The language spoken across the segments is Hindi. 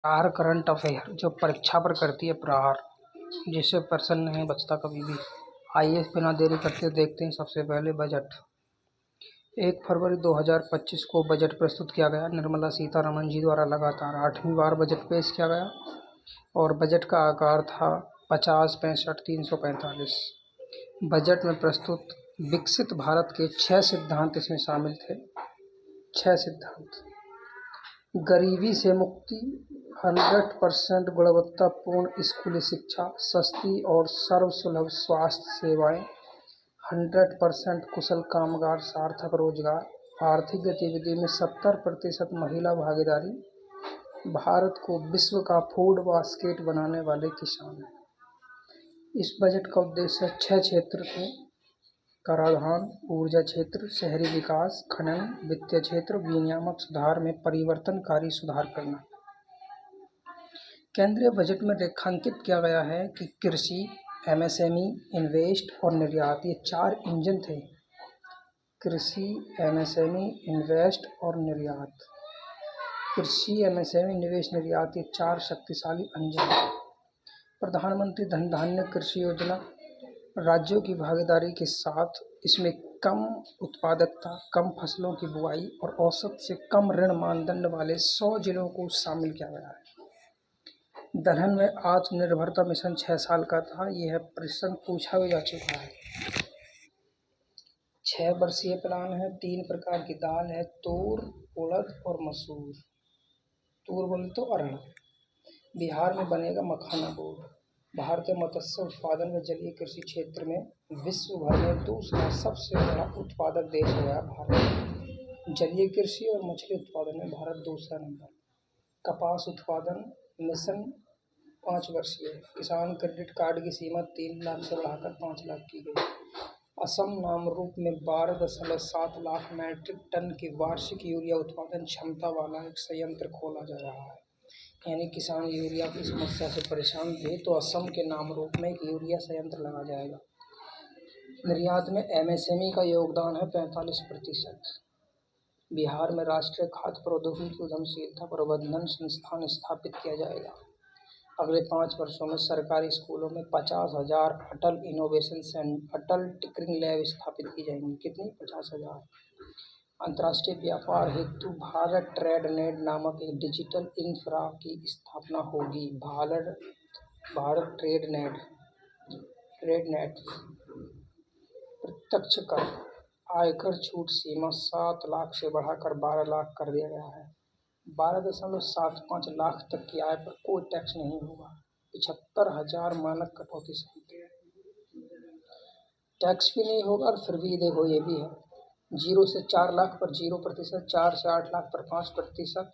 प्रहार करंट अफेयर जो परीक्षा पर करती है प्रहार, जिससे प्रश्न नहीं बचता कभी भी। आइए बिना देरी करते देखते हैं सबसे पहले बजट। 1 फरवरी 2025 को बजट प्रस्तुत किया गया। निर्मला सीतारमण जी द्वारा लगातार 8वीं बार बजट पेश किया गया और बजट का आकार था 50-65-345। बजट में प्रस्तुत विकसित भारत के 6 सिद्धांत इसमें शामिल थे। 6 सिद्धांत: गरीबी से मुक्ति, 100% गुणवत्तापूर्ण स्कूली शिक्षा, सस्ती और सर्वसुलभ स्वास्थ्य सेवाएं, 100% कुशल कामगार सार्थक रोजगार, आर्थिक गतिविधि में 70% महिला भागीदारी, भारत को विश्व का फूड बास्केट बनाने वाले किसान। इस बजट का उद्देश्य 6 क्षेत्र थे: कराधान, ऊर्जा क्षेत्र, शहरी विकास, खनन, वित्तीय क्षेत्र, विनियामक सुधार में परिवर्तनकारी सुधार करना। केंद्रीय बजट में रेखांकित किया गया है कि कृषि, एमएसएमई, इन्वेस्ट और निर्यात, ये 4 इंजन थे। कृषि, एमएसएमई, इन्वेस्ट और निर्यात। कृषि, एमएसएमई, निवेश, निर्यात, ये 4 शक्तिशाली इंजन हैं। प्रधानमंत्री धन धान्य कृषि योजना, राज्यों की भागीदारी के साथ इसमें कम उत्पादकता, कम फसलों की बुआई और औसत से कम ऋण मानदंड वाले 100 जिलों को शामिल किया गया है। दलहन में आत्मनिर्भरता मिशन 6 साल का था। यह प्रश्न पूछा भी जा चुका है। 6 वर्षीय प्लान है। 3 प्रकार की दाल है: तूर, उड़द और मसूर। तूर बोले तो अरहर। बिहार में बनेगा मखाना बोर्ड। भारतीय मत्स्य उत्पादन व जलीय कृषि क्षेत्र में विश्व भर में दूसरा सबसे बड़ा उत्पादक देश हो गया भारत। जलीय कृषि और मछली उत्पादन में भारत दूसरा नंबर। कपास उत्पादन मिशन 5 वर्षीय है। किसान क्रेडिट कार्ड की सीमा 3 लाख से बढ़ाकर 5 लाख की गई। असम नामरूप में 12.7 लाख मैट्रिक टन की वार्षिक यूरिया उत्पादन क्षमता वाला एक संयंत्र खोला जा रहा है। यानी किसान यूरिया की समस्या से परेशान थे तो असम के नामरूप में एक यूरिया संयंत्र लगा जाएगा। निर्यात में एमएसएमई का योगदान है 45%। बिहार में राष्ट्रीय खाद्य प्रौद्योगिकी उद्यमशीलता प्रबंधन संस्थान स्थापित किया जाएगा। अगले 5 वर्षों में सरकारी स्कूलों में 50,000 अटल टिंकरिंग लैब स्थापित की जाएंगी। कितनी? 50,000। अंतर्राष्ट्रीय व्यापार हेतु भारत ट्रेड नेट नामक एक डिजिटल इंफ्रा की स्थापना होगी। Bharat trade net. प्रत्यक्ष कर, आयकर छूट सीमा 7 लाख से बढ़ाकर 12 लाख कर दिया गया है। 12.75 लाख तक की आय पर कोई टैक्स नहीं होगा। 75,000 मानक कटौती सहित टैक्स भी नहीं होगा। और फिर भी देखो ये भी है, 0 से 4 लाख पर 0%, 4 से 8 लाख पर 5%,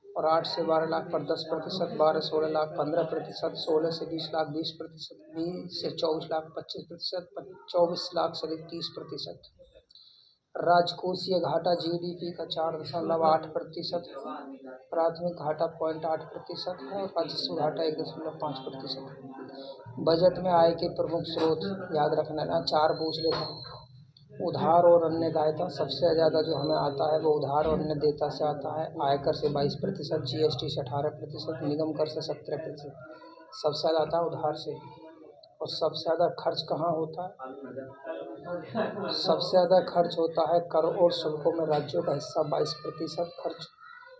और 8 से 12 लाख पर 10%, 12-16 लाख 15%, 16 से 20 लाख 20%, 20 से 24 लाख 25%, 24 लाख से 30%। राजकोषीय घाटा जीडीपी का 4.8%, प्राथमिक घाटा 0.8% है और राजस्व घाटा 1.5%। बजट में आय के प्रमुख स्रोत याद रखना ना, 4 पूछ लेता हूँ। उधार और अन्य दायित्व, सबसे ज़्यादा जो हमें आता है वो उधार और अन्य देयता से आता है। आयकर से 22%, जीएसटी से 18%, निगम कर से 17%। सबसे ज़्यादा आता है उधार से। और सबसे ज़्यादा खर्च कहाँ होता है? सबसे ज़्यादा खर्च होता है कर और शुल्कों में। राज्यों का हिस्सा 22% खर्च।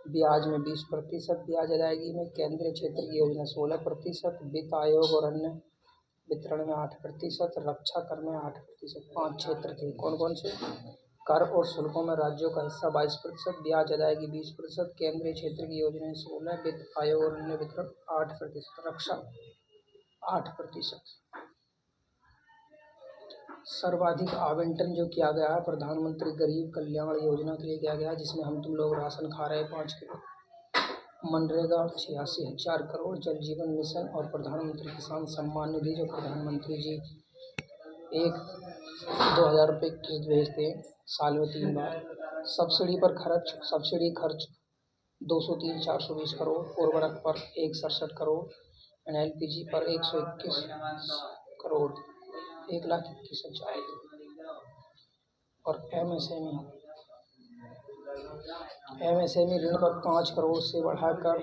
ब्याज में 20%, ब्याज अदायगी में केंद्रीय क्षेत्र की योजना 16%, वित्त आयोग और अन्य वितरण में 8%, रक्षा कर में 8%। 5 क्षेत्र थे, कौन कौन से? कर और शुल्कों में राज्यों का हिस्सा 22%, ब्याज अदायगी 20%, केंद्रीय क्षेत्र की योजनाएं 16%, वित्त आयोग और अन्य वितरण 8%, रक्षा 8%। सर्वाधिक आवंटन जो किया गया है प्रधानमंत्री गरीब कल्याण योजना के लिए किया गया, जिसमें हम तुम लोग राशन खा रहे हैं 5 किलो। मनरेगा 86,000 करोड़, जल जीवन मिशन और प्रधानमंत्री किसान सम्मान निधि जो प्रधानमंत्री जी 2,000 रुपये की किस्त भेजते हैं साल में 3 बार। सब्सिडी पर खर्च, सब्सिडी खर्च 203,420 करोड़, उर्वरक पर 167 करोड़, एलपीजी पर 121 करोड़, 1,21,000। और एमएसएमई ऋण पर 5 करोड़ से बढ़ाकर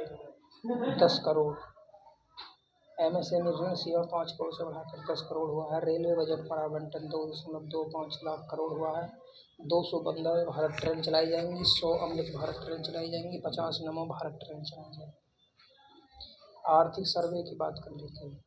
10 करोड़। MSME ऋण सीमा 5 करोड़ से बढ़ाकर 10 करोड़ हुआ है। रेलवे बजट पर आवंटन 2.25 लाख करोड़ हुआ है। 200 वंदे भारत ट्रेन चलाई जाएंगी, 100 अमृत भारत ट्रेन चलाई जाएंगी, 50 नमो भारत ट्रेन चलाई जाएंगी। आर्थिक सर्वे की बात कर लेते हैं।